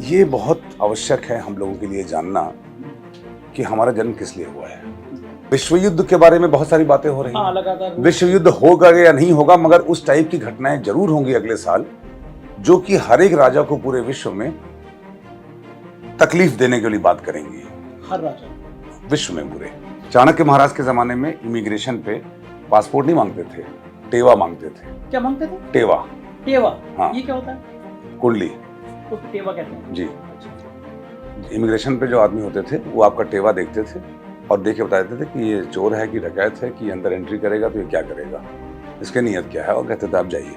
ये बहुत आवश्यक है हम लोगों के लिए जानना कि हमारा जन्म किस लिए हुआ है। विश्व युद्ध के बारे में बहुत सारी बातें हो रही हैं। लगातार विश्व युद्ध होगा या नहीं होगा, मगर उस टाइप की घटनाएं जरूर होंगी अगले साल, जो कि हर एक राजा को पूरे विश्व में तकलीफ देने के लिए बात करेंगी। हर राजा विश्व में पूरे। चाणक्य महाराज के जमाने में इमिग्रेशन पे पासपोर्ट नहीं मांगते थे, टेवा मांगते थे। क्या मांगते थे? टेवा। टेवा। हाँ। ये क्या होता है? कुंडली। तो टेवा कहते हैं जी। इमिग्रेशन पे जो आदमी होते थे वो आपका टेवा देखते थे और देख के बता देते थे कि ये चोर है कि डकैत है कि अंदर एंट्री करेगा तो ये क्या करेगा, इसके नियत क्या है, और कहते थे आप जाइए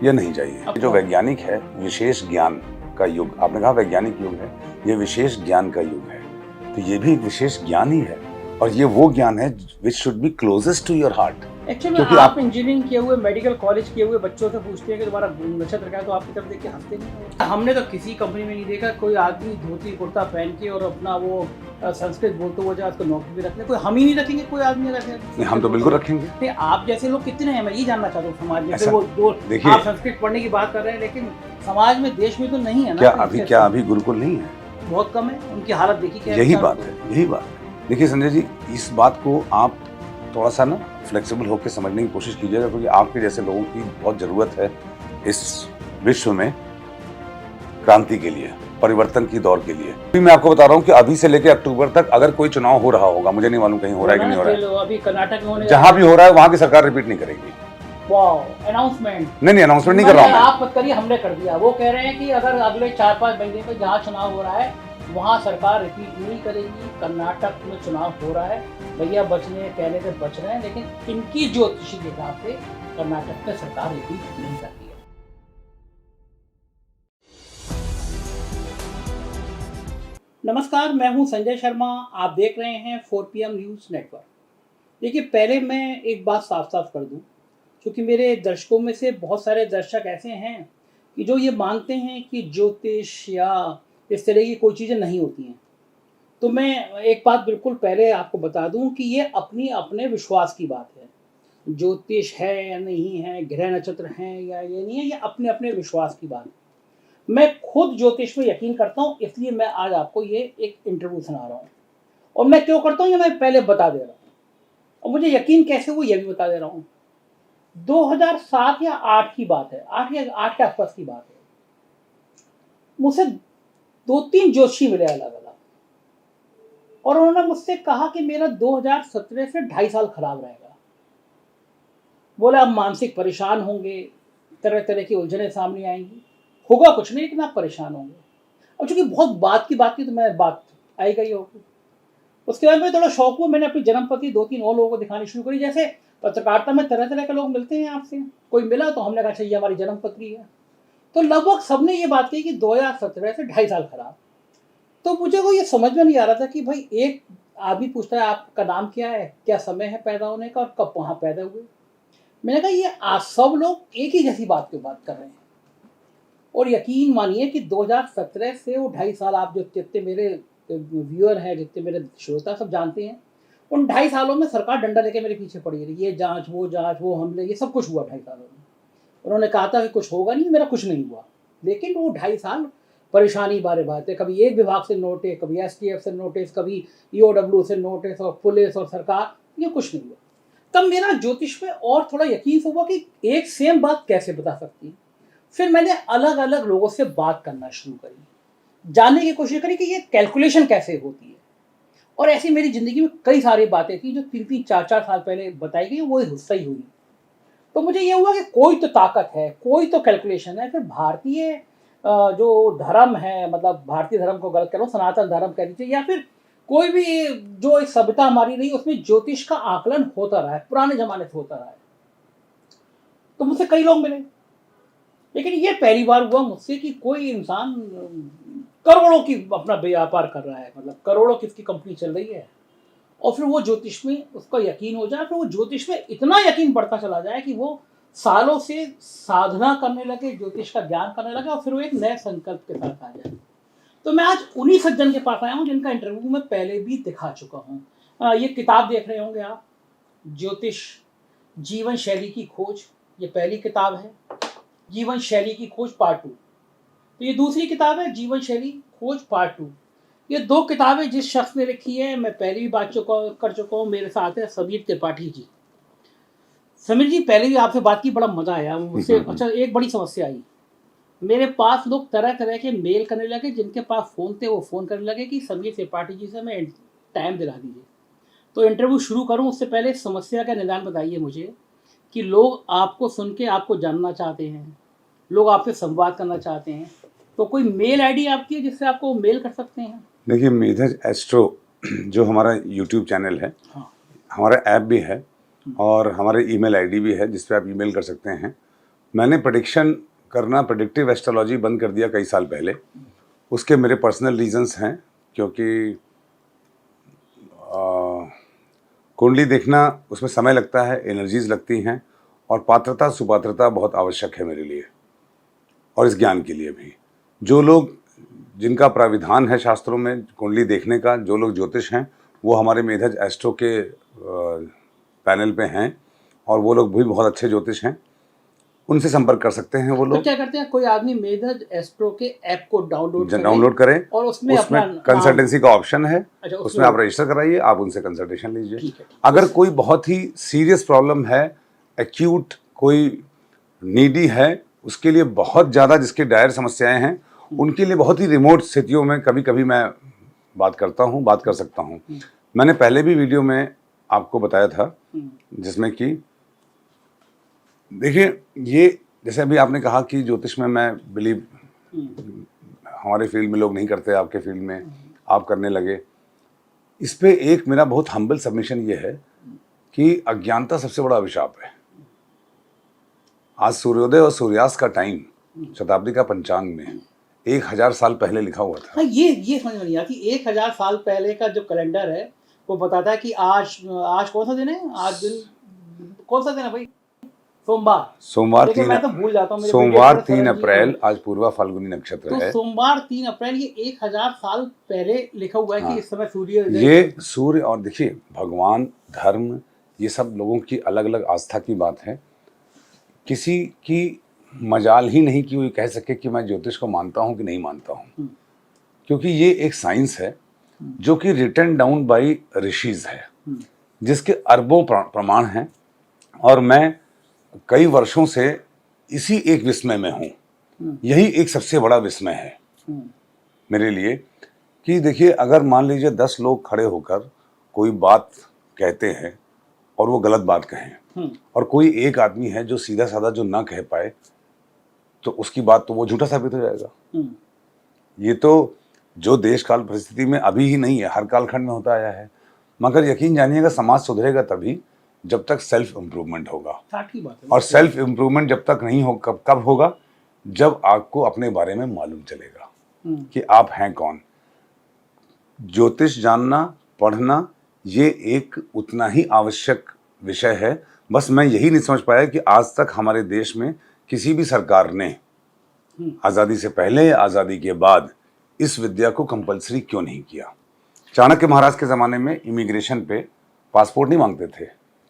या नहीं जाइए। जो वैज्ञानिक है, विशेष ज्ञान का युग, आपने कहा वैज्ञानिक युग है, ये विशेष ज्ञान का युग है, तो ये भी एक विशेश ज्ञान ही है और ये वो ज्ञान है which should be closest to your heart. Actually आप इंजीनियरिंग किए हुए, मेडिकल कॉलेज किए हुए बच्चों से पूछते हैं कि तुम्हारा नक्षत्र क्या है, तो आपकी तरफ देख के हंसते नहीं। हमने तो किसी कंपनी में नहीं देखा कोई आदमी धोती कुर्ता पहन के और अपना वो संस्कृत बोलते हुए जाए उसको नौकरी भी रखने। कोई हम ही नहीं रखेंगे, कोई आदमी रखेंगे? हम तो बिल्कुल रखेंगे। नहीं, आप जैसे लोग कितने हैं, मैं ये जानना चाहता हूँ समाज में। वो दो आप संस्कृत पढ़ने की बात कर रहे हैं, लेकिन समाज में, देश में तो नहीं है ना। क्या अभी गुरुकुल नहीं है? बहुत कम है। उनकी हालत देखी क्या? यही बात है। देखिए संजय जी, इस बात को आप थोड़ा सा ना फ्लेक्सिबल होकर समझने की कोशिश कीजिएगा, क्योंकि आपके जैसे लोगों की बहुत जरूरत है इस विश्व में क्रांति के लिए, परिवर्तन की दौर के लिए। अभी मैं आपको बता रहा हूँ कि अभी से लेकर अक्टूबर तक अगर कोई चुनाव हो रहा होगा, मुझे नहीं मालूम कहीं हो रहा है कि नहीं हो रहा है, अभी कर्नाटक में होने जहां भी हो रहा है वहां की सरकार रिपीट नहीं करेगी। अनाउंसमेंट नहीं, अनाउंसमेंट नहीं कर रहा हूं मैं। आप मत करिए, हमने कर दिया। वो कह रहे हैं कि अगर अगले 4-5 महीने में जहाँ चुनाव हो रहा है वहाँ सरकार रिपीट नहीं करेगी। कर्नाटक में चुनाव हो रहा है, भैया बचने कहने से बच रहे हैं, लेकिन इनकी ज्योतिषी के हिसाब से कर्नाटक में सरकार रिपीट नहीं करती है। नमस्कार, मैं हूं संजय शर्मा, आप देख रहे हैं 4PM न्यूज़ नेटवर्क। देखिए, पहले मैं एक बात साफ साफ कर दूं, क्योंकि मेरे दर्शकों में से बहुत सारे दर्शक ऐसे हैं कि जो ये मानते हैं कि ज्योतिष या इस तरह की कोई चीज़ें नहीं होती हैं। तो मैं एक बात बिल्कुल पहले आपको बता दूं कि ये अपनी अपने विश्वास की बात है। ज्योतिष है या नहीं है, ग्रह नक्षत्र हैं या ये नहीं है, ये अपने अपने विश्वास की बात है। मैं खुद ज्योतिष में यकीन करता हूँ, इसलिए मैं आज आपको ये एक इंटरव्यू सुना रहा हूँ। और मैं क्यों करता हूँ ये मैं पहले बता दे रहा हूँ, और मुझे यकीन कैसे हुआ ये भी बता दे रहा हूँ। 2007 या 8 की बात है, 8 के आसपास की बात है। मुझसे 2-3 ज्योतिषी मिले अलग अलग, और उन्होंने मुझसे कहा कि मेरा 2017 से 2.5 साल खराब रहेगा। बोला आप मानसिक परेशान होंगे, तरह तरह की उलझनें सामने आएंगी, होगा कुछ नहीं लेकिन आप परेशान होंगे। अब चूंकि बहुत बात की तो मैं बात आई गई होगी। उसके बाद में थोड़ा शौक हुआ, मैंने अपनी जन्मपति 2-3 और लोगों को दिखानी शुरू करी। जैसे पत्रकारिता में तरह तरह के लोग मिलते हैं आपसे, कोई मिला तो हमने कहा अच्छा ये हमारी जन्मपत्री है। तो लगभग सबने ये बात कही कि 2017 से 2.5 साल खराब। तो मुझे को ये समझ में नहीं आ रहा था कि भाई एक आदमी पूछता है आपका नाम क्या है, क्या समय है पैदा होने का और कब वहाँ पैदा हुए। मैंने कहा ये आज सब लोग एक ही जैसी बात की बात कर रहे हैं। और यकीन मानिए कि 2017 से वो 2.5 साल, आप जो जितने मेरे व्यूअर हैं, जितने मेरे श्रोता सब जानते हैं, उन 2.5 सालों में सरकार डंडा लेके मेरे पीछे पड़ी रही। ये जांच, वो हमले, ये सब कुछ हुआ 2.5 सालों में। उन्होंने कहा था कि कुछ होगा नहीं, मेरा कुछ नहीं हुआ। लेकिन वो 2.5 साल परेशानी बारे बात है, कभी एक विभाग से नोटिस, कभी STF से नोटिस, कभी EOW से नोटिस, और पुलिस और सरकार, ये कुछ नहीं हुआ। तब मेरा ज्योतिष में और थोड़ा यकीन हुआ कि एक सेम बात कैसे बता सकती है। फिर मैंने अलग अलग लोगों से बात करना शुरू करी, जानने की कोशिश करी कि ये कैलकुलेशन कैसे होती है। और ऐसी मेरी ज़िंदगी में कई सारी बातें थी जो 3-3, 4-4 साल पहले बताई गई, वो हिस्सा ही हुई। तो मुझे ये हुआ कि कोई तो ताकत है, कोई तो कैलकुलेशन है। फिर भारतीय जो धर्म है, मतलब भारतीय धर्म को गलत करो, सनातन धर्म कह दीजिए, या फिर कोई भी जो एक सभ्यता हमारी रही, उसमें ज्योतिष का आकलन होता रहा है, पुराने जमाने से होता रहा है। तो मुझसे कई लोग मिले, लेकिन ये पहली बार हुआ मुझसे कि कोई इंसान करोड़ों की अपना व्यापार कर रहा है, मतलब करोड़ों की इसकी कंपनी चल रही है, और फिर वो ज्योतिष में उसका यकीन हो जाए, फिर वो ज्योतिष में इतना यकीन बढ़ता चला जाए कि वो सालों से साधना करने लगे, ज्योतिष का ज्ञान करने लगे, और फिर वो एक नए संकल्प के साथ आ जाए। तो मैं आज उन्हीं सज्जन के पास आया हूँ जिनका इंटरव्यू मैं पहले भी दिखा चुका हूँ। ये किताब देख रहे होंगे आप, ज्योतिष जीवन शैली की खोज, ये पहली किताब है। जीवन शैली की खोज पार्ट 2। तो ये दूसरी किताब है जीवन शैली खोज पार्ट 2। ये 2 किताबें जिस शख्स ने लिखी है, मैं पहले भी बात कर चुका हूँ, मेरे साथ है समीर त्रिपाठी जी। समीर जी, पहले भी आपसे बात की, बड़ा मजा आया मुझसे। अच्छा, एक बड़ी समस्या आई, मेरे पास लोग तरह तरह के मेल करने लगे, जिनके पास फ़ोन थे वो फ़ोन करने लगे कि समीर त्रिपाठी जी से मैं टाइम दिला दीजिए। तो इंटरव्यू शुरू करूं उससे पहले समस्या का निदान बताइए मुझे, कि लोग आपको सुन के आपको जानना चाहते हैं, लोग आपसे संवाद करना चाहते हैं, तो कोई मेल आईडी आपकी है जिससे आपको मेल कर सकते हैं? देखिए, मेधज एस्ट्रो जो हमारा यूट्यूब चैनल है, हाँ। हमारा ऐप भी है और हमारे ईमेल आईडी भी है जिस पे आप ईमेल कर सकते हैं। मैंने प्रेडिक्शन करना, प्रेडिक्टिव एस्ट्रोलॉजी बंद कर दिया कई साल पहले। उसके मेरे पर्सनल रीजंस हैं, क्योंकि कुंडली देखना उसमें समय लगता है, एनर्जीज लगती हैं, और पात्रता सुपात्रता बहुत आवश्यक है मेरे लिए और इस ज्ञान के लिए भी। जो लोग, जिनका प्राविधान है शास्त्रों में कुंडली देखने का, जो लोग ज्योतिष हैं, वो हमारे मेधज एस्ट्रो के पैनल पे हैं और वो लोग भी बहुत अच्छे ज्योतिष हैं, उनसे संपर्क कर सकते हैं वो तो लोग। क्या करते हैं, कोई आदमी मेधज एस्ट्रो के ऐप को डाउनलोड करें और उसमें अपना कंसल्टेंसी का ऑप्शन है। अच्छा, उसमें आप रजिस्टर कराइए, आप उनसे कंसल्टेशन लीजिए। ठीक है। अगर कोई बहुत ही सीरियस प्रॉब्लम है, एक्यूट कोई नीडी है, उसके लिए बहुत ज़्यादा जिसके डायर समस्याएं हैं, उनके लिए बहुत ही रिमोट स्थितियों में कभी कभी मैं बात करता हूँ, बात कर सकता हूँ। मैंने पहले भी वीडियो में आपको बताया था, जिसमें कि देखिए, ये जैसे अभी आपने कहा कि ज्योतिष में मैं बिलीव, हमारे फील्ड में लोग नहीं करते, आपके फील्ड में आप करने लगे। इस पे एक मेरा बहुत हम्बल सबमिशन ये है कि अज्ञानता सबसे बड़ा अभिशाप है। आज सूर्योदय और सूर्यास्त का टाइम शताब्दी का पंचांग में 1000 साल पहले लिखा हुआ था। हाँ, ये समझ में नहीं आती। 1000 साल पहले का जो कैलेंडर है वो बताता है कि आज कौन सा दिन है, आज दिन कौन सा दिन है भाई? सोमवार। लेकिन मैं तो भूल जाता हूँ। सोमवार 3 अप्रैल, आज पूर्वा फाल्गुनी नक्षत्र तो है। सोमवार 3 अप्रैल, ये 1000 साल पहले लिखा हुआ है। हाँ, कि इस समय सूर्य, ये सूर्य, और देखिए भगवान, धर्म, ये सब लोगों की अलग अलग आस्था की बात है। किसी की मजाल ही नहीं कि वो कह सके कि मैं ज्योतिष को मानता हूँ कि नहीं मानता हूँ, क्योंकि ये एक साइंस है जो कि रिटन डाउन बाय ऋषिज है, जिसके अरबों प्रमाण हैं, और मैं कई वर्षों से इसी एक विस्मय में हूँ। यही एक सबसे बड़ा विस्मय है मेरे लिए कि देखिए, अगर मान लीजिए 10 लोग खड़े होकर कोई बात कहते हैं और वो गलत बात कहें, और कोई एक आदमी है जो सीधा साधा जो ना कह पाए, तो उसकी बात तो वो झूठा साबित हो जाएगा। ये तो जो देश काल परिस्थिति में अभी ही नहीं है, हर कालखंड में होता आया है। मगर यकीन जानिएगा, समाज सुधरेगा तभी जब तक सेल्फ इम्प्रूवमेंट होगा। और सेल्फ इम्प्रूवमेंट जब तक नहीं हो, कब होगा? जब आपको अपने बारे में मालूम चलेगा कि आप हैं कौन। ज्योतिष जानना, पढ़ना, ये एक उतना ही आवश्यक विषय है। बस मैं यही नहीं समझ पाया कि आज तक हमारे देश में किसी भी सरकार ने आज़ादी से पहले या आज़ादी के बाद इस विद्या को कंपलसरी क्यों नहीं किया। चाणक्य महाराज के ज़माने में इमिग्रेशन पे पासपोर्ट नहीं मांगते थे,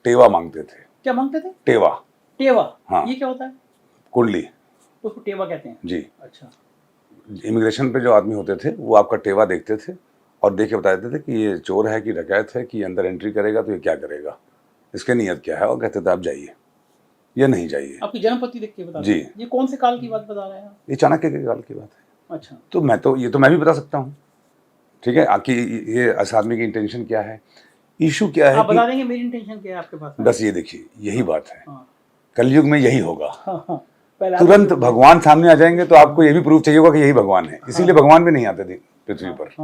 टेवा मांगते थे। क्या मांगते थे? टेवा। हाँ, ये क्या होता है? कुंडली, उसको टेवा कहते हैं जी। अच्छा। इमिग्रेशन पे जो आदमी होते थे वो आपका टेवा देखते थे और देख के बता देते थे कि ये चोर है कि डकैत है, कि अंदर एंट्री करेगा तो ये क्या करेगा, इसके नियत क्या है, और कहते थे आप जाइए या नहीं जाइए। आपकी जन्मपति देख के बता जी। ये कौन से काल की बात बता रहे हैं? ये चाणक्य के काल की बात है। अच्छा। तो मैं भी बता सकता हूँ, ठीक है, आपकी ये इस आदमी की इंटेंशन क्या है, इशू क्या है। आप बता देंगे मेरी इंटेंशन क्या है आपके पास? बस ये देखिए, यही बात है। कलयुग में यही होगा। तुरंत भगवान सामने आ जाएंगे तो आपको ये भी प्रूफ चाहिए होगा कि यही भगवान है। इसीलिए भगवान भी नहीं आते थे पृथ्वी पर।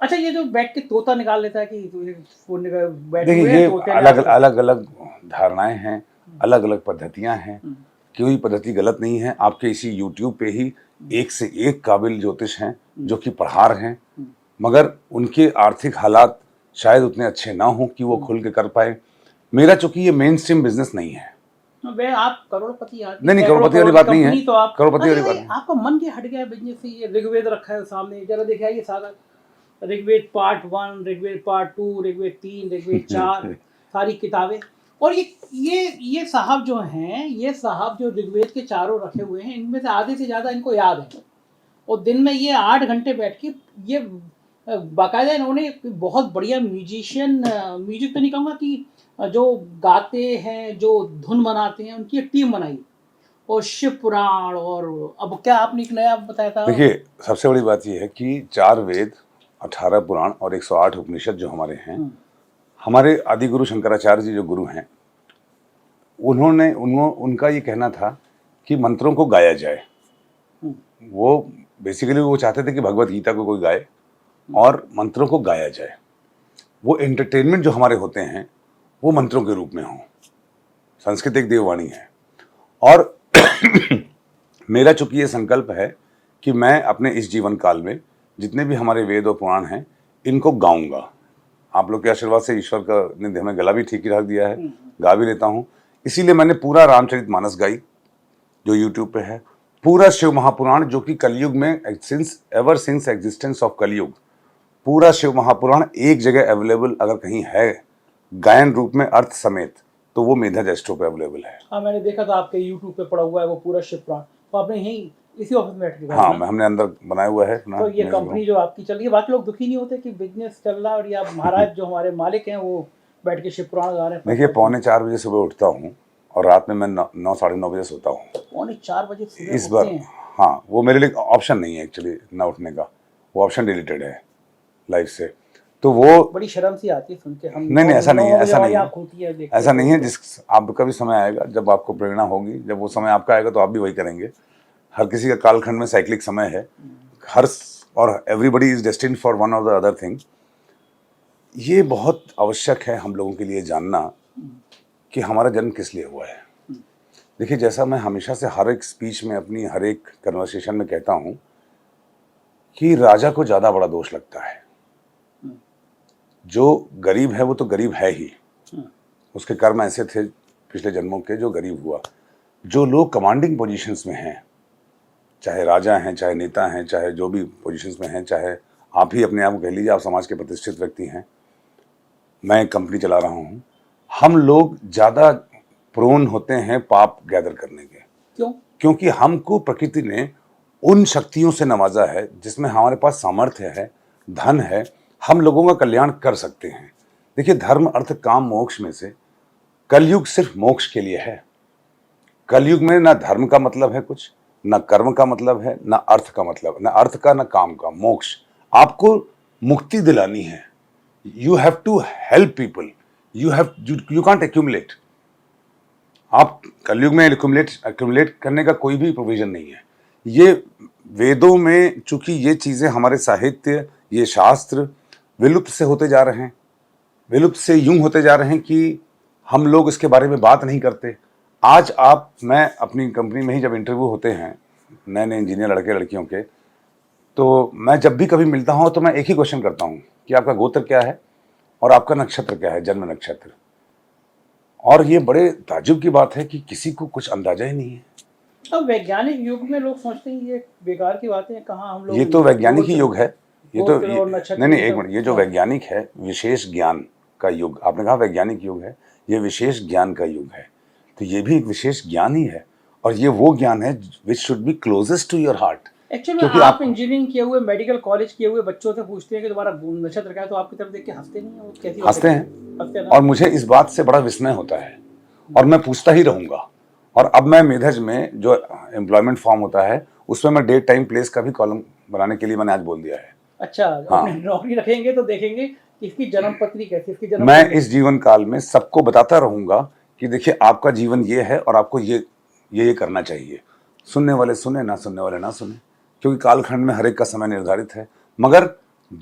अच्छा, ये जो बैठ के तोता निकाल लेता है कि देखिए, ये अलग अलग धारणाएं हैं, अलग अलग पद्धतियां हैं, कोई पद्धति गलत नहीं है। आपके इसी यूट्यूब पे ही एक से एक काबिल ज्योतिष हैं जो कि पढ़ार हैं, मगर उनके आर्थिक हालात शायद उतने अच्छे ना हो कि वो खुल के कर पाए। मेरा चूंकि ये मेन स्ट्रीम बिजनेस नहीं है। आप करोड़पति आदमी। नहीं, करोड़पति वाली बात नहीं है। तो आप करोड़पति वाली बात नहीं। आपका मन क्या हट गया बिजनेस से? ये ऋग्वेद रखा है सामने, जरा देखिए, ये सारा ऋग्वेद पार्ट 1, ऋग्वेद पार्ट 2, ऋग्वेद 3, ऋग्वेद 4, सारी किताबें। और ये साहब जो हैं, ये साहब जो ऋग्वेद के चारों रखे हुए हैं, इनमें से आधे से ज्यादा इनको याद है। और दिन में ये 8 घंटे बैठ के ये बाकायदा इन्होंने बहुत बढ़िया म्यूजिक तो नहीं कहूँगा कि जो गाते हैं, जो धुन बनाते हैं, उनकी एक टीम बनाई और शिव पुराण। और अब क्या आपने एक नया बताया था? देखिए, सबसे बड़ी बात यह है कि 4 वेद, 18 पुराण और 108 उपनिषद जो हमारे हैं, हमारे आदि गुरु शंकराचार्य जी जो गुरु हैं, उनका ये कहना था कि मंत्रों को गाया जाए। वो बेसिकली वो चाहते थे कि भगवत गीता को कोई गाए और मंत्रों को गाया जाए। वो एंटरटेनमेंट जो हमारे होते हैं वो मंत्रों के रूप में हों। संस्कृत एक देववाणी है और मेरा चूंकि ये संकल्प है कि मैं अपने इस जीवन काल में जितने भी हमारे वेद और पुराण हैं इनको गाऊंगा। आप लोग के आशीर्वाद से ईश्वर का ने हमें गला भी ठीक ही रख दिया है, गा भी लेता हूँ। इसीलिए मैंने पूरा रामचरितमानस गाई जो यूट्यूब पे है, पूरा शिव महापुराण जो कि कलयुग में सिंस एग्जिस्टेंस ऑफ कलयुग पूरा शिव महापुराण एक जगह अवेलेबल अगर कहीं है गायन रूप में अर्थ समेत तो वो मेधा जेस्टो पे अवेलेबल है। हाँ, मैंने देखा था आपके YouTube पे पड़ा हुआ है वो पूरा शिव पुराण। तो आपने यहीं इसी ऑफिस में बैठ के हाँ, हमने अंदर बनाया हुआ है तो ये कंपनी जो आपकी चल रही है, बाकी लोग दुखी नहीं होते कि बिजनेस चल रहा है और या महाराज जो हमारे मालिक हैं वो बैठ के शिव पुराण गा रहे हैं? देखिए, 3:45 बजे सुबह उठता हूँ और रात में मैं 9 साढ़े 9 बजे सोता हूँ। 3:45 बजे सुबह इस बार हाँ, वो मेरे लिए ऑप्शन नहीं है एक्चुअली ना उठने का, वो ऑप्शन डिलीटेड है लाइफ से। तो वो बड़ी शर्म सी आती है सुन के। हम नहीं, ऐसा नहीं है, ऐसा नहीं है। जिस आपका भी समय आएगा जब आपको प्रेरणा होगी, जब वो समय आपका आएगा तो आप भी वही करेंगे। हर किसी का कालखंड में साइक्लिक समय है, और everybody is destined for one और द अदर थिंग। ये बहुत आवश्यक है हम लोगों के लिए जानना कि हमारा जन्म किस लिए हुआ है। देखिए, जैसा मैं हमेशा से हर एक स्पीच में, अपनी हर एक कन्वर्सेशन में कहता हूँ कि राजा को ज़्यादा बड़ा दोष लगता है। जो गरीब है वो तो गरीब है ही, उसके कर्म ऐसे थे पिछले जन्मों के जो गरीब हुआ। जो लोग कमांडिंग पोजीशंस में हैं, चाहे राजा हैं, चाहे नेता हैं, चाहे जो भी पोजीशंस में हैं, चाहे आप ही अपने आप को कह लीजिए आप समाज के प्रतिष्ठित व्यक्ति हैं, मैं कंपनी चला रहा हूँ, हम लोग ज़्यादा प्रोन होते हैं पाप गैदर करने के। क्यों? क्योंकि हमको प्रकृति ने उन शक्तियों से नवाजा है जिसमें हमारे पास सामर्थ्य है, धन है, हम लोगों का कल्याण कर सकते हैं। देखिए, धर्म अर्थ काम मोक्ष में से कलयुग सिर्फ मोक्ष के लिए है। कलयुग में ना धर्म का मतलब है कुछ, ना कर्म का मतलब है, ना अर्थ का मतलब, ना अर्थ का, ना काम का, मोक्ष। आपको मुक्ति दिलानी है। You have to help people, you can't accumulate. आप कलयुग में एक्यूमुलेट करने का कोई भी प्रोविजन नहीं है। ये वेदों में चूंकि ये चीजें हमारे साहित्य, ये शास्त्र विलुप्त से होते जा रहे हैं, विलुप्त से यूं होते जा रहे हैं कि हम लोग इसके बारे में बात नहीं करते। आज मैं अपनी कंपनी में ही जब इंटरव्यू होते हैं नए नए इंजीनियर लड़के लड़कियों के, तो मैं जब भी कभी मिलता हूं तो मैं एक ही क्वेश्चन करता हूं कि आपका गोत्र क्या है और आपका नक्षत्र क्या है, जन्म नक्षत्र। और ये बड़े ताज्जुब की बात है कि किसी को कुछ अंदाजा ही नहीं है। अब वैज्ञानिक युग में लोग सोचते हैं ये बेकार की बातें हैं, कहाँ हम लोग। ये तो वैज्ञानिक ही युग है, ये तो नहीं, एक मिनट, ये जो वैज्ञानिक है विशेष ज्ञान का युग। आपने कहा वैज्ञानिक युग है, ये विशेष ज्ञान का युग है। तो ये भी एक विशेष ज्ञान ही है और ये वो ज्ञान है which should be closest to your heart. Actually आप इंजीनियरिंग किए हुए, मेडिकल कॉलेज किए हुए बच्चों से पूछते हैं कि तुम्हारा नक्षत्र क्या है, तो आपकी तरफ देख के हंसते नहीं है? वो कैसी हंसते हैं और मुझे इस बात से बड़ा विस्मय होता है और मैं पूछता ही रहूंगा। और अब मैं मेधज में जो एम्प्लॉयमेंट फॉर्म होता है उसमें मैं डेट टाइम प्लेस का भी कॉलम बनाने के लिए मैंने आज बोल दिया है। अच्छा, हाँ। नौकरी रखेंगे तो देखेंगे इसकी जन्म पत्री कैसी, इसकी जन्म मैं इस जीवन काल में सबको बताता रहूंगा कि देखिए आपका जीवन ये है और आपको ये करना चाहिए। सुनने वाले सुने, ना सुनने वाले ना सुने, क्योंकि कालखंड में हर एक का समय निर्धारित है। मगर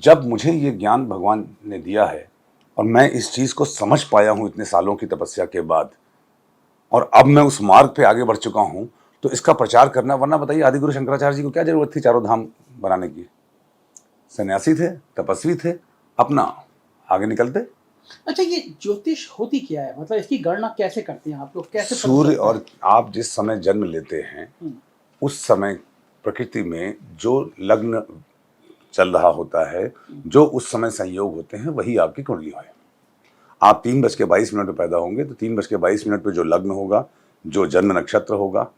जब मुझे ये ज्ञान भगवान ने दिया है और मैं इस चीज़ को समझ पाया हूँ इतने सालों की तपस्या के बाद, और अब मैं उस मार्ग पे आगे बढ़ चुका हूँ, तो इसका प्रचार करना, वरना बताइए आदिगुरु शंकराचार्य जी को क्या जरूरत थी चारों धाम बनाने की? सन्यासी थे, तपस्वी थे, अपना आगे निकलते। अच्छा, ये ज्योतिष होती क्या है? मतलब इसकी गणना कैसे करते हैं आप लोग, कैसे? सूर्य, और आप जिस समय जन्म लेते हैं उस समय प्रकृति में जो लग्न चल रहा होता है, जो उस समय संयोग होते हैं, वही आपकी कुंडली है। आप 3:22 पे पैदा होंगे तो 3:22 पे जो लग्न होगा, जो जन्म नक्षत्र होगा,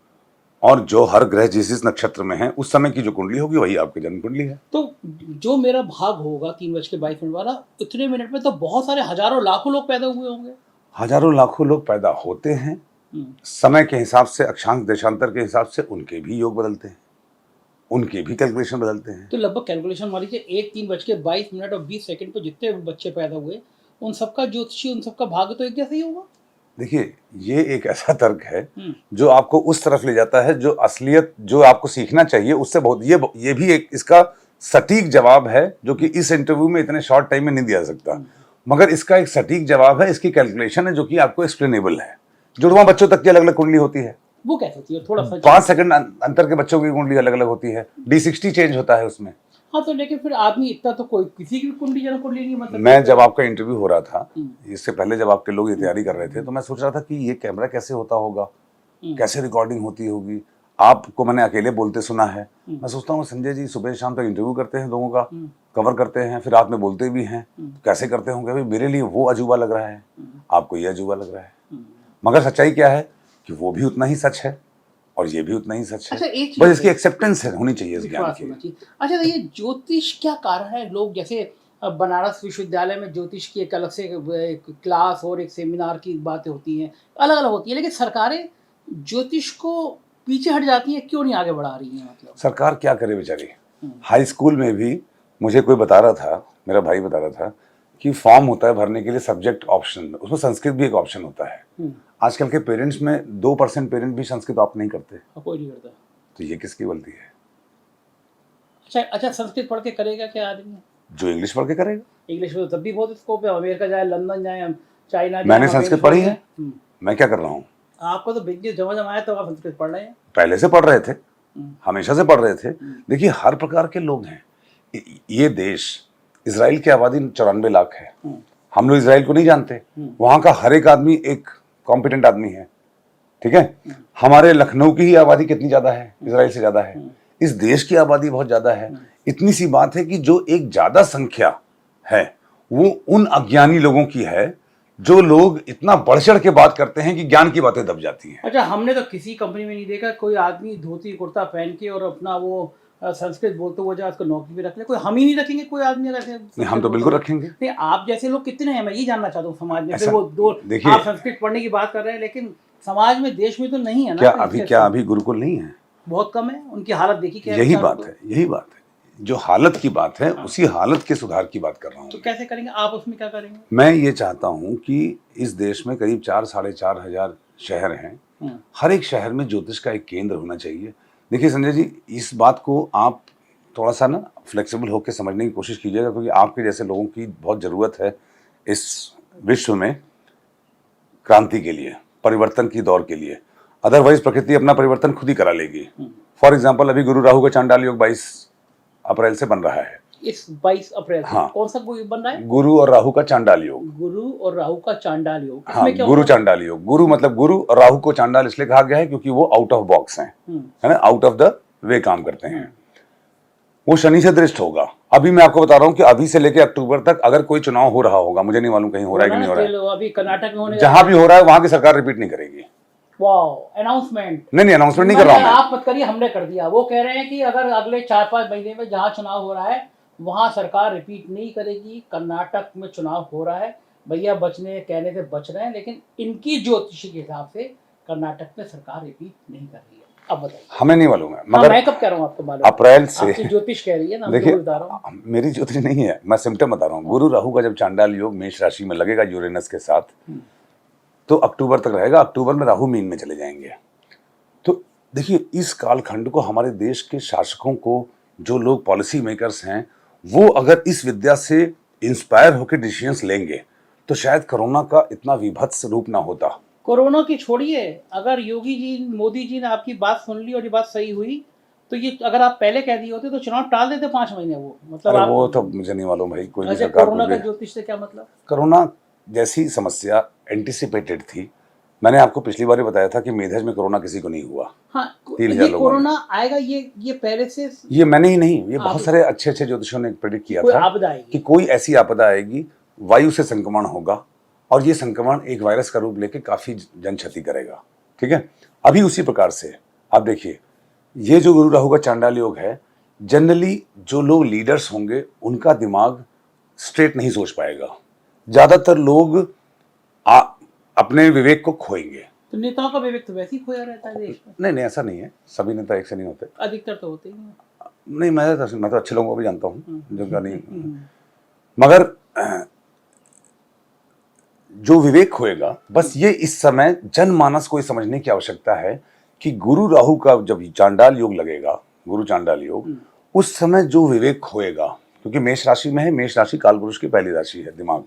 और जो हर ग्रह जिस जिस नक्षत्र में है उस समय की जो कुंडली होगी वही आपकी जन्म कुंडली है। तो जो मेरा भाग होगा 3:22 वाला, उतने मिनट में तो बहुत सारे हजारों लाखों लोग पैदा हुए होंगे। हजारों लाखों लोग पैदा होते हैं, समय के हिसाब से, अक्षांश देशांतर के हिसाब से उनके भी योग बदलते हैं, उनके भी कैलकुलेशन बदलते हैं। तो लगभग कैलकुलेशन मान लीजिए 3:22 और 20 सेकंड पर जितने बच्चे पैदा हुए उन सबका ज्योतिषी, उन सबका भाग्य तो एक जैसा ही होगा। देखिए, ये एक ऐसा तर्क है जो आपको उस तरफ ले जाता है जो असलियत, जो आपको सीखना चाहिए उससे बहुत, ये भी एक इसका सटीक जवाब है जो कि इस इंटरव्यू में इतने शॉर्ट टाइम में नहीं दिया सकता, मगर इसका एक सटीक जवाब है, इसकी कैलकुलेशन है जो कि आपको एक्सप्लेनेबल है। जुड़वा बच्चों तक की अलग अलग कुंडली होती है, वो कैसे होती है? थोड़ा सा 5 सेकंड अंतर के बच्चों की कुंडली अलग अलग होती है, D60 चेंज होता है उसमें। हाँ, तो लेकिन फिर आदमी इतना तो कोई किसी की कुंडली जन्म कुंडली नहीं मतलब। मैं जब आपका इंटरव्यू हो रहा था, इससे पहले जब आपके लोग ये तैयारी कर रहे थे, तो मैं सोच रहा था कि ये कैमरा कैसे होता होगा, कैसे रिकॉर्डिंग होती होगी। आपको मैंने अकेले बोलते सुना है, मैं सोचता हूँ संजय जी सुबह शाम तक इंटरव्यू करते हैं, लोगों का कवर करते हैं, फिर रात में बोलते भी हैं, कैसे करते होंगे भाई। मेरे लिए वो अजूबा लग रहा है, आपको ये अजूबा लग रहा है, मगर सच्चाई क्या है कि वो भी उतना ही सच है और ये भी उतना ही सच है। अच्छा, एक बस इसकी एक्सेप्टेंस होनी चाहिए इस ज्ञान की। अच्छा, तो ये ज्योतिष क्या कारण है? लोग जैसे अब बनारस विश्वविद्यालय में ज्योतिष की एक अलग से एक क्लास और एक सेमिनार की बातें होती हैं, अलग अलग होती है, लेकिन सरकारें ज्योतिष को पीछे हट जाती है, क्यों नहीं आगे बढ़ा रही है? मतलब सरकार क्या करे बेचारी। हाई स्कूल में भी मुझे कोई बता रहा था, मेरा भाई बता रहा था कि फॉर्म होता है भरने के लिए सब्जेक्ट ऑप्शन, उसमें संस्कृत भी एक ऑप्शन होता है। आजकल के पेरेंट्स में 2% पेरेंट भी संस्कृत ऑप्ट नहीं करते। कोई नहीं करता, तो ये किसकी गलती है? अच्छा, संस्कृत पढ़ के करेगा क्या आदमी? जो इंग्लिश पढ़ के करेगा। इंग्लिश में तो तब भी बहुत स्कोप है, अमेरिका जाए, लंदन जाए, चाइना। मैंने संस्कृत पढ़ी है, मैं क्या कर रहा हूँ? आपको तो बिजनेस जमा आया तो आप संस्कृत पढ़ रहे हैं। पहले से पढ़ रहे थे, हमेशा से पढ़ रहे थे। देखिए, हर प्रकार के लोग हैं। ये देश, इजराइल की आबादी 94 लाख है। हम लोग इजराइल को नहीं जानते, वहां का हर एक आदमी एक कॉम्पिटेंट आदमी है, ठीक है। हमारे लखनऊ की ही आबादी कितनी ज्यादा है, इजराइल से ज्यादा है। इस देश की आबादी बहुत ज्यादा है। इतनी सी बात है कि जो एक ज्यादा संख्या है वो उन अज्ञानी लोगों की है जो लोग इतना बढ़ चढ़ के बात करते हैं कि ज्ञान की बातें दब जाती हैं। अच्छा, हमने तो किसी कंपनी में नहीं देखा कोई आदमी धोती कुर्ता पहन के और अपना वो संस्कृत बोलते हुए उसको नौकरी भी रख ले। कोई हम ही नहीं रखेंगे कोई आदमी अगर? हम तो बिल्कुल रखेंगे। नहीं, आप जैसे लोग कितने हैं मैं ये जानना चाहता हूँ समाज में। फिर वो दो, आप संस्कृत पढ़ने की बात कर रहे हैं लेकिन समाज में, देश में तो नहीं है ना। क्या अभी गुरुकुल नहीं है? बहुत कम है। उनकी हालत देखी क्या? यही बात है, जो हालत की बात है, उसी हालत के सुधार की बात कर रहा हूँ। तो कैसे करेंगे आप, उसमें क्या करेंगे? मैं ये चाहता हूँ कि इस देश में करीब 4-4.5 हजार शहर हैं। हर एक शहर में ज्योतिष का एक केंद्र होना चाहिए। देखिए संजय जी, इस बात को आप थोड़ा सा ना फ्लेक्सिबल होकर समझने की कोशिश कीजिएगा, क्योंकि आपके जैसे लोगों की बहुत ज़रूरत है इस विश्व में क्रांति के लिए, परिवर्तन की दौर के लिए। अदरवाइज प्रकृति अपना परिवर्तन खुद ही करा लेगी। फॉर एग्जाम्पल, अभी गुरु राहु का चांडाल योग 22 अप्रैल से बन रहा है। इस 22 अप्रैल से? हाँ। कौन सा बन रहा है? गुरु और राहु का चांडाल योग। गुरु और राहु का चांडाल योग। हाँ, गुरु चांडाल योग। गुरु मतलब गुरु, और राहु को चांडाल इसलिए कहा गया है क्योंकि वो आउट ऑफ बॉक्स हैं, है ना, आउट ऑफ द वे काम करते हैं। वो शनि से दृष्ट होगा। अभी मैं आपको बता रहा हूँ कि अभी से लेकर अक्टूबर तक अगर कोई चुनाव हो रहा होगा, मुझे नहीं मालूम कहीं हो रहा है कि नहीं हो रहा है, अभी कर्नाटक में होने, जहां भी हो रहा है वहां की सरकार रिपीट नहीं करेगी। अनाउंसमेंट नहीं, अनाउंसमेंट नहीं कर रहा हूं मैं। आप मत करिए, हमने कर दिया। वो कह रहे हैं कि अगर अगले 4-5 महीने में जहां चुनाव हो रहा है वहां सरकार रिपीट नहीं करेगी। कर्नाटक में चुनाव हो रहा है, भैया बचने कहने से बच रहे हैं, लेकिन इनकी ज्योतिषी के हिसाब से कर्नाटक में सरकार रिपीट नहीं कर रही है। अब बताइए। हमें नहीं मालूम है, मगर मैं कब कह रहा हूँ आपको मालूम? अप्रैल से ज्योतिष कह रही है ना। देखिए, मेरी ज्योतिष नहीं है, मैं सिम्टम बता रहा हूँ। गुरु राहु का जब चांडाल योग मेष राशि में लगेगा यूरेनस के साथ, तो अक्टूबर तक रहेगा। अक्टूबर में राहु मीन में चले जाएंगे। तो देखिए, इस कालखंड को हमारे देश के शासकों को, जो लोग पॉलिसी मेकर्स हैं, वो अगर इस विद्या से इंस्पायर होकर डिसीजंस लेंगे तो शायद कोरोना का इतना विभत्स रूप ना होता। कोरोना की छोड़िए, अगर योगी जी, मोदी जी ने आपकी बात सुन ली और ये बात सही हुई तो ये अगर आप पहले कह दिए होते तो चुनाव टाल देते 5 महीने। वो मतलब वो तो मुझे नहीं मालूम भाई, कोई सरकार। कोरोना का ज्योतिष से क्या मतलब? कोरोना जैसी समस्या एंटिसिपेटेड थी। मैंने आपको पिछली बार बताया था कि मेधज में कोरोना किसी को नहीं हुआ। हाँ, ये कोरोना आएगा, ये पहले से, ये मैंने ही नहीं, ये बहुत सारे अच्छे ज्योतिषों ने प्रेडिक्ट किया था कि कोई ऐसी आपदा आएगी, वायु से संक्रमण होगा और ये संक्रमण एक वायरस का रूप लेके काफी जन क्षति करेगा। ठीक है, अभी उसी प्रकार से आप देखिए, ये जो गुरु राहु का चांडाल योग है, जनरली जो लोग लीडर्स होंगे उनका दिमाग स्ट्रेट नहीं सोच पाएगा। ज्यादातर लोग अपने विवेक को खोएंगे। तो नेताओं का विवेक तो वैसे ही खोया रहता है देश में। नहीं, ऐसा नहीं है, सभी नेता एक से नहीं होते। अधिकतर तो होते ही हैं। नहीं, मैं तो अच्छे लोगों को भी जानता हूँ जिनका नहीं, मगर जो विवेक होएगा, बस ये इस समय जनमानस को ये समझने की आवश्यकता है कि गुरु राहु का जब चांडाल योग लगेगा, गुरु चांडाल योग, उस समय जो विवेक होएगा, क्योंकि मेष राशि में है, मेष राशि कालपुरुष की पहली राशि है, दिमाग,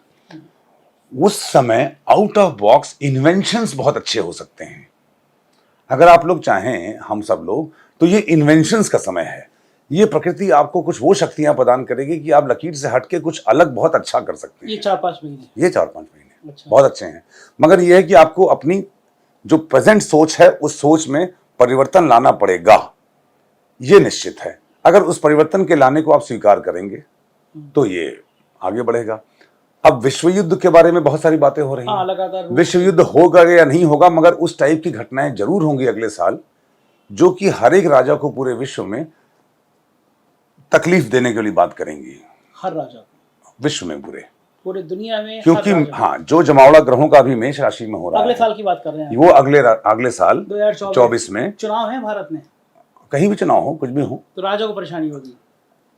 उस समय आउट ऑफ बॉक्स इन्वेंशंस बहुत अच्छे हो सकते हैं। अगर आप लोग चाहें, हम सब लोग, तो ये इन्वेंशंस का समय है। ये प्रकृति आपको कुछ वो शक्तियां प्रदान करेगी कि आप लकीर से हटके कुछ अलग बहुत अच्छा कर सकते हैं। ये 4-5 महीने, ये 4-5 महीने अच्छा, बहुत अच्छे हैं। मगर यह है कि आपको अपनी जो प्रेजेंट सोच है उस सोच में परिवर्तन लाना पड़ेगा, ये निश्चित है। अगर उस परिवर्तन के लाने को आप स्वीकार करेंगे तो ये आगे बढ़ेगा। अब विश्व युद्ध के बारे में बहुत सारी बातें हो रही हैं, लगातार विश्व युद्ध होगा या नहीं होगा, मगर उस टाइप की घटनाएं जरूर होंगी अगले साल, जो कि हर एक राजा को पूरे विश्व में तकलीफ देने के लिए बात करेंगी। हर राजा को विश्व में पूरे दुनिया में, क्योंकि हाँ, जो जमावड़ा ग्रहों का भी मेष राशि में हो रहा है, अगले साल की बात कर रहे हैं वो अगले साल 2024 में चुनाव है भारत में, कहीं भी चुनाव हो, कुछ भी हो, तो राजा को परेशानी होगी।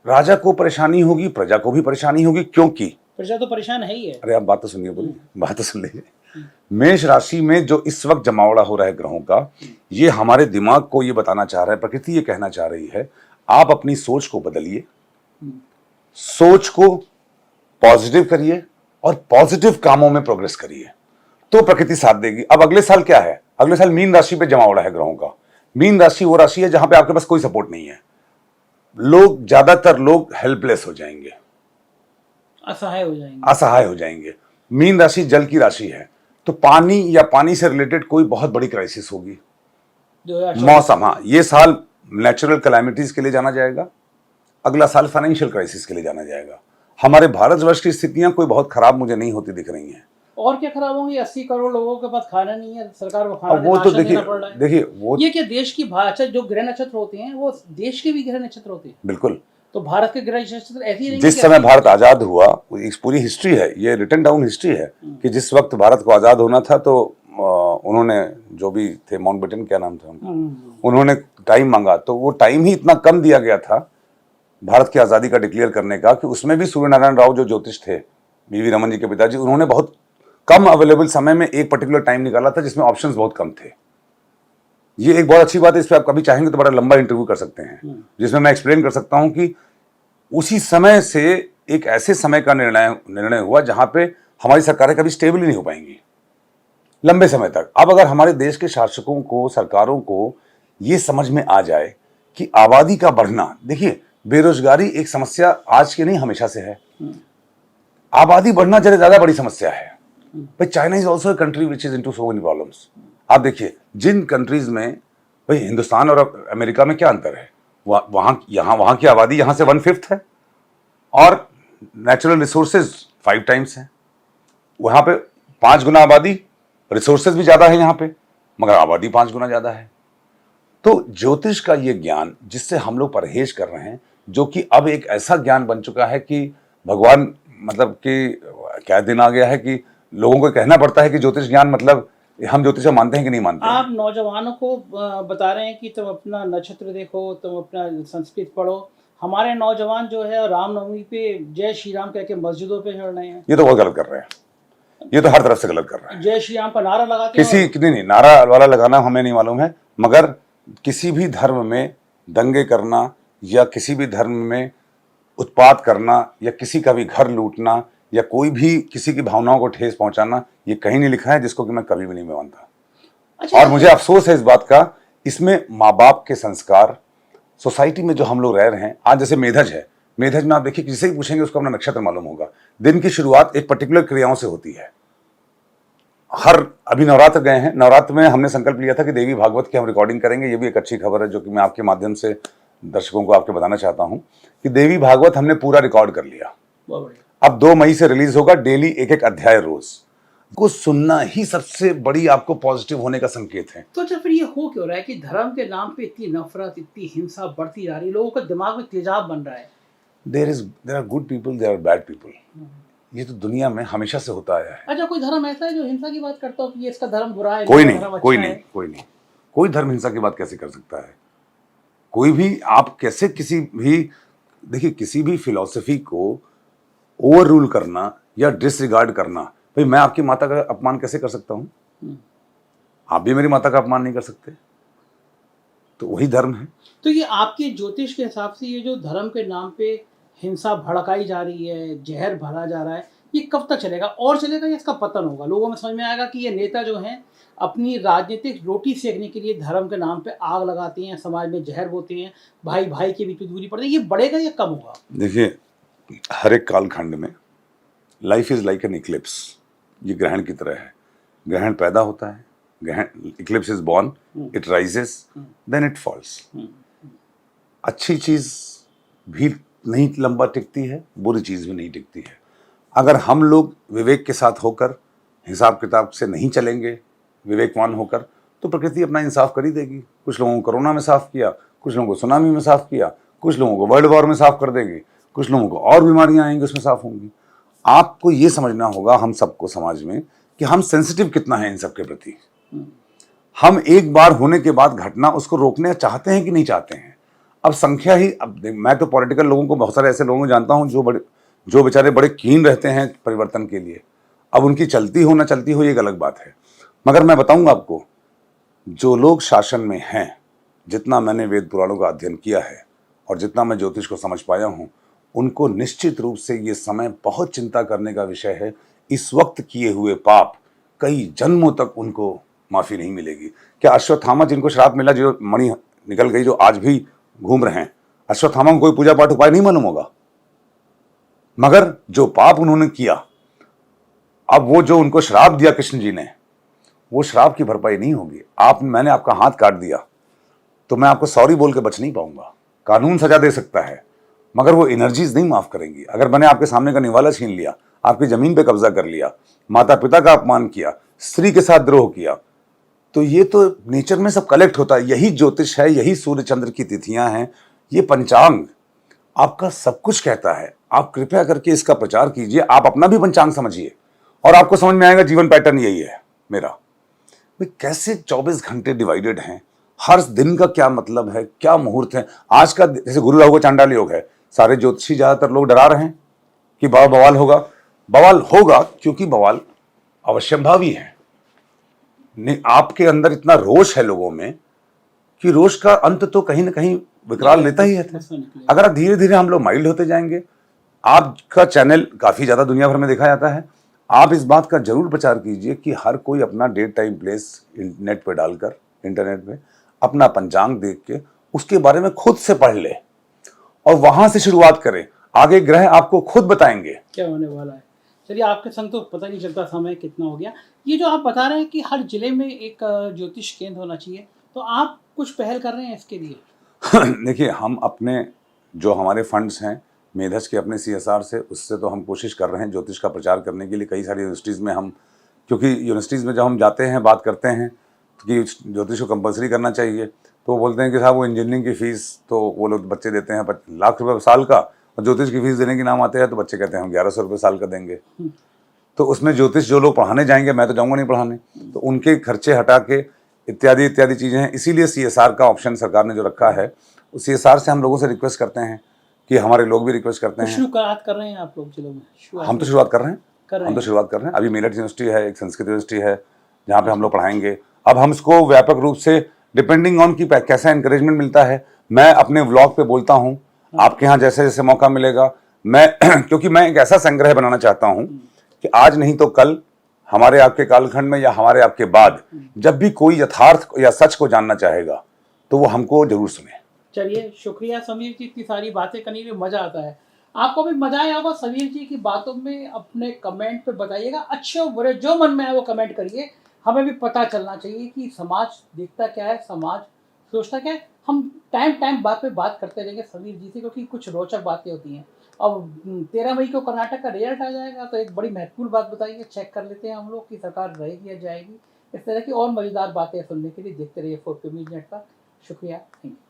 राजा को परेशानी होगी, प्रजा को भी परेशानी होगी, क्योंकि प्रजा तो परेशान है ही है। अरे आप बात तो सुनिए, बोलिए, बात तो सुन लीजिए। मेष राशि में जो इस वक्त जमावड़ा हो रहा है ग्रहों का, ये हमारे दिमाग को ये बताना चाह रहा है, प्रकृति ये कहना चाह रही है, आप अपनी सोच को बदलिए, सोच को पॉजिटिव करिए और पॉजिटिव कामों में प्रोग्रेस करिए, तो प्रकृति साथ देगी। अब अगले साल क्या है? अगले साल मीन राशि पे जमावड़ा है ग्रहों का। मीन राशि वो राशि है जहां पे आपके पास कोई सपोर्ट नहीं है, ज्यादातर लोग हेल्पलेस हो जाएंगे, असहाय हो जाएंगे। मीन राशि जल की राशि है, तो पानी या पानी से रिलेटेड कोई बहुत बड़ी क्राइसिस होगी। मौसम, हाँ, ये साल नेचुरल कैलामिटीज के लिए जाना जाएगा, अगला साल फाइनेंशियल क्राइसिस के लिए जाना जाएगा। हमारे भारतवर्ष की स्थितियां कोई बहुत खराब मुझे नहीं होती दिख रही हैं। और क्या खराब होंगी? 80 करोड़ लोगों के पास खाना नहीं है, सरकार को खाना वो तो देखिए वो ये क्या देश की भाषा, जो ग्रह नक्षत्र होते हैं वो देश के भी ग्रह नक्षत्र होते हैं। बिल्कुल, तो भारत के ग्रह नक्षत्र ऐसे ही नहीं। जिस समय भारत आजाद हुआ, पूरी हिस्ट्री है, ये रिटन डाउन हिस्ट्री है कि जिस वक्त भारत को आजाद होना था, तो उन्होंने, जो भी थे, माउंटबेटन क्या नाम था उनका, उन्होंने टाइम मांगा, तो वो टाइम ही इतना कम दिया गया था भारत की आजादी का डिक्लेयर करने का, कि उसमें भी सूर्य नारायण राव जो ज्योतिष थे, वीवी रमन जी के पिताजी, उन्होंने बहुत कम अवेलेबल समय में एक पर्टिकुलर टाइम निकाला था जिसमें ऑप्शंस बहुत कम थे। ये एक बहुत अच्छी बात है, इस पर आप कभी चाहेंगे तो बड़ा लंबा इंटरव्यू कर सकते हैं, जिसमें मैं एक्सप्लेन कर सकता हूं कि उसी समय से एक ऐसे समय का निर्णय हुआ जहां पे हमारी सरकारें कभी स्टेबल ही नहीं हो पाएंगी लंबे समय तक। अब अगर हमारे देश के शासकों को, सरकारों को ये समझ में आ जाए कि आबादी का बढ़ना, देखिए बेरोजगारी एक समस्या आज की नहीं, हमेशा से है। आबादी बढ़ना जरा ज्यादा बड़ी समस्या है भाई। China is also a country which is into so many problems. आप देखिए, जिन कंट्रीज में, भाई हिंदुस्तान और अमेरिका में क्या अंतर है, वहां की आबादी यहाँ से 1/5 है और नेचुरल रिसोर्सेज 5 टाइम्स है। वहां पे 5 गुना आबादी, रिसोर्सेज भी ज्यादा है यहाँ पे, मगर आबादी 5 गुना ज्यादा है। तो ज्योतिष का ये ज्ञान जिससे हम लोग परहेज कर रहे हैं, जो कि अब एक ऐसा ज्ञान बन चुका है कि भगवान, मतलब कि क्या दिन आ गया है कि लोगों को कहना पड़ता है कि ज्योतिष ज्ञान, मतलब हम ज्योतिष मानते हैं कि नहीं मानते हैं। आप नौजवानों को बता रहे हैं कि तुम अपना नक्षत्र देखो, तुम अपना संस्कृत पढ़ो। हमारे नौजवान जो है रामनवमी पे जय श्री राम कह के मस्जिदों पे चढ़ रहे हैं। ये तो बहुत गलत कर रहे हैं, ये तो हर तरफ से गलत कर रहे हैं। जय श्री राम का नारा लगाते हैं। नहीं, नारा वाला लगाना हमें नहीं मालूम है, मगर किसी भी धर्म में दंगे करना या किसी भी धर्म में उत्पात करना या किसी का भी घर लूटना या कोई भी किसी की भावनाओं को ठेस पहुंचाना, ये कहीं नहीं लिखा है, जिसको कि मैं कभी भी नहीं मानता। अच्छा, और मुझे अफसोस है इस बात का। इसमें माँ बाप के संस्कार, सोसाइटी में जो हम लोग रह रहे हैं, आज जैसे मेधज है, मेधज में आप देखिए किसी भी पूछेंगे उसको अपना नक्षत्र मालूम होगा। दिन की शुरुआत एक पर्टिकुलर क्रियाओं से होती है। अभी नवरात्र गए हैं, नवरात्र में हमने संकल्प लिया था कि देवी भागवत की हम रिकॉर्डिंग करेंगे। ये भी एक अच्छी खबर है जो कि मैं आपके माध्यम से दर्शकों को आपके बताना चाहता हूं कि देवी भागवत हमने पूरा रिकॉर्ड कर लिया। अब 2 मई से रिलीज होगा, डेली एक अध्याय रोज। को सुनना ही सबसे बड़ी आपको पॉजिटिव होने का संकेत है। तो अच्छा, फिर ये हो क्यों रहा है कि धर्म के नाम पे इतनी नफरत, इतनी हिंसा बढ़ती जा रही है, लोगों के दिमाग में तेजाब बन रहा है? There are good people, there are bad people. ये तो दुनिया में हमेशा से होता आया है। अच्छा, कोई धर्म ऐसा है जो हिंसा की बात करता हो कि ये इसका धर्म बुरा है, कोई इसका नहीं, धर्म कोई अच्छा नहीं, है? कोई नहीं। कोई धर्म हिंसा की बात कैसे कर सकता है? कोई भी, आप कैसे किसी भी, देखिए किसी भी फिलॉसफी को ओवर रूल करना या डिसरिगार्ड करना, भाई मैं आपकी माता का अपमान कैसे कर सकता हूं? आप भी मेरी माता का अपमान नहीं कर सकते, तो वही धर्म है। तो ये आपके ज्योतिष के हिसाब से ये जो धर्म के नाम पे हिंसा भड़काई जा रही है, जहर भरा जा रहा है, ये कब तक चलेगा? और चलेगा या इसका पतन होगा? लोगों में समझ में आएगा कि ये नेता जो हैं अपनी राजनीतिक रोटी सेकने के लिए धर्म के नाम पे आग लगाते हैं, समाज में जहर बोते हैं, भाई भाई के बीच में दूरी पड़ती है, ये बढ़ेगा या कम होगा? देखिए, हर एक कालखंड में life is like an Eclipse. ये ग्रहण की तरह है। ग्रहण पैदा होता है, ग्रहण, eclipse is born, it rises, then it falls. अच्छी चीज भी नहीं लंबा टिकती है, बुरी चीज भी नहीं टिकती है। अगर हम लोग विवेक के साथ होकर, हिसाब किताब से नहीं चलेंगे, विवेकवान होकर, तो प्रकृति अपना इंसाफ कर ही देगी। कुछ लोगों को कोरोना में साफ किया, कुछ लोगों को सुनामी में साफ किया, कुछ लोगों को वर्ल्ड वॉर में साफ कर देगी, कुछ लोगों को और बीमारियां आएंगी उसमें साफ होंगी। आपको ये समझना होगा, हम सबको समाज में, कि हम सेंसिटिव कितना है इन सब के प्रति। हम एक बार होने के बाद घटना उसको रोकने चाहते हैं कि नहीं चाहते हैं। अब संख्या ही, अब मैं तो पॉलिटिकल लोगों को, बहुत सारे ऐसे लोगों को जानता हूं जो बेचारे बड़े कीन रहते हैं परिवर्तन के लिए। अब उनकी चलती हो ना चलती हो, ये एक अलग बात है। मगर मैं बताऊंगा आपको, जो लोग शासन में हैं, जितना मैंने वेद पुराणों का अध्ययन किया है और जितना मैं ज्योतिष को समझ पाया हूं, उनको निश्चित रूप से ये समय बहुत चिंता करने का विषय है। इस वक्त किए हुए पाप कई जन्मों तक उनको माफी नहीं मिलेगी। क्या अश्वत्थामा, जिनको श्राप मिला, जो मणि निकल गई, जो आज भी घूम रहे हैं, अश्वत्थामा को कोई पूजा पाठ उपाय नहीं मालूम होगा? मगर जो पाप उन्होंने किया, अब वो जो उनको श्राप दिया कृष्ण जी ने, वो श्राप की भरपाई नहीं होगी। मैंने आपका हाथ काट दिया तो मैं आपको सॉरी बोल के बच नहीं पाऊंगा। कानून सजा दे सकता है, मगर वो एनर्जीज नहीं माफ करेंगी। अगर मैंने आपके सामने का निवाला छीन लिया, आपकी जमीन पे कब्जा कर लिया, माता पिता का अपमान किया, स्त्री के साथ द्रोह किया, तो ये तो नेचर में सब कलेक्ट होता है। यही ज्योतिष है, यही सूर्य चंद्र की तिथियां हैं, ये पंचांग आपका सब कुछ कहता है। आप कृपया करके इसका प्रचार कीजिए, आप अपना भी पंचांग समझिए और आपको समझ में आएगा जीवन पैटर्न यही है मेरा। भाई कैसे 24 घंटे डिवाइडेड हैं, हर दिन का क्या मतलब है, क्या मुहूर्त है। आज का जैसे गुरु राहु का चांडाल योग है, सारे ज्योतिषी ज्यादातर लोग डरा रहे हैं कि बवाल होगा। बवाल होगा क्योंकि बवाल अवश्यंभावी है। आपके अंदर इतना रोष है लोगों में कि रोष का अंत तो कहीं ना कहीं विकराल लेता ही है। अगर धीरे धीरे हम लोग माइल्ड होते जाएंगे, आपका चैनल काफी ज्यादा दुनिया भर में देखा जाता है, आप इस बात का जरूर प्रचार कीजिए कि हर कोई अपना डेट टाइम प्लेस नेट पे डालकर, इंटरनेट पे अपना पंचांग देख के उसके बारे में खुद से पढ़ ले और वहां से शुरुआत करें। आगे ग्रह आपको खुद बताएंगे क्या होने वाला है। चलिए, आपके संग तो पता नहीं चलता समय कितना हो गया। ये जो आप बता रहे हैं कि हर जिले में एक ज्योतिष केंद्र होना चाहिए, तो आप कुछ पहल कर रहे हैं इसके लिए? देखिए, हम अपने जो हमारे फंड्स हैं मेधस के, अपने CSR से, उससे तो हम कोशिश कर रहे हैं ज्योतिष का प्रचार करने के लिए। कई सारी यूनिवर्सिटीज़ में हम, क्योंकि यूनिवर्सिटीज़ में जब हम जाते हैं, बात करते हैं तो कि ज्योतिष को कंपलसरी करना चाहिए, तो वो बोलते हैं कि साहब वो इंजीनियरिंग की फ़ीस तो वो लोग बच्चे देते हैं लाख रुपये साल का, और ज्योतिष की फ़ीस देने के नाम आते हैं तो बच्चे कहते हैं हम 1100 रुपये साल का देंगे। तो उसमें ज्योतिष जो लोग पढ़ाने जाएंगे, मैं तो जाऊँगा नहीं पढ़ाने, तो उनके खर्चे हटा के इत्यादि इत्यादि चीज़ें हैं। इसीलिए CSR का ऑप्शन सरकार ने जो रखा है, उस CSR से हम लोगों से रिक्वेस्ट करते हैं कि हमारे लोग भी रिक्वेस्ट करते हैं। शुरुआत कर रहे हैं आप लोग जिलों में? हम तो शुरुआत कर रहे हैं। अभी मेरठ यूनिवर्सिटी है, एक संस्कृत यूनिवर्सिटी है जहाँ पे हम लोग पढ़ाएंगे। अब हम इसको व्यापक रूप से, डिपेंडिंग ऑन कि कैसा एनकरेजमेंट मिलता है, मैं अपने व्लॉग पे बोलता हूँ, आपके यहाँ जैसे जैसे मौका मिलेगा मैं क्योंकि मैं एक ऐसा संग्रह बनाना चाहता हूँ कि आज नहीं तो कल, हमारे आपके कालखंड में या हमारे आपके बाद, जब भी कोई यथार्थ या सच को जानना चाहेगा तो वो हमको जरूर सुने। चलिए, शुक्रिया समीर जी, इतनी सारी बातें करने में मजा आता है। आपको भी मजा आया होगा समीर जी की बातों में। अपने कमेंट पे बताइएगा, अच्छे और बुरे जो मन में आए वो कमेंट करिए। हमें भी पता चलना चाहिए कि समाज देखता क्या है, समाज सोचता क्या है। हम टाइम बात पे बात करते रहेंगे समीर जी से, क्योंकि कुछ रोचक बातें होती हैं। अब 13 मई को कर्नाटक का रिजल्ट आ जाएगा, तो एक बड़ी महत्वपूर्ण बात बताइए, चेक कर लेते हैं हम लोग कि सरकार रहेगी या जाएगी। इस तरह की और मज़ेदार बातें सुनने के लिए देखते रहिए 4PM न्यूज़ नेटवर्क। शुक्रिया, थैंक यू।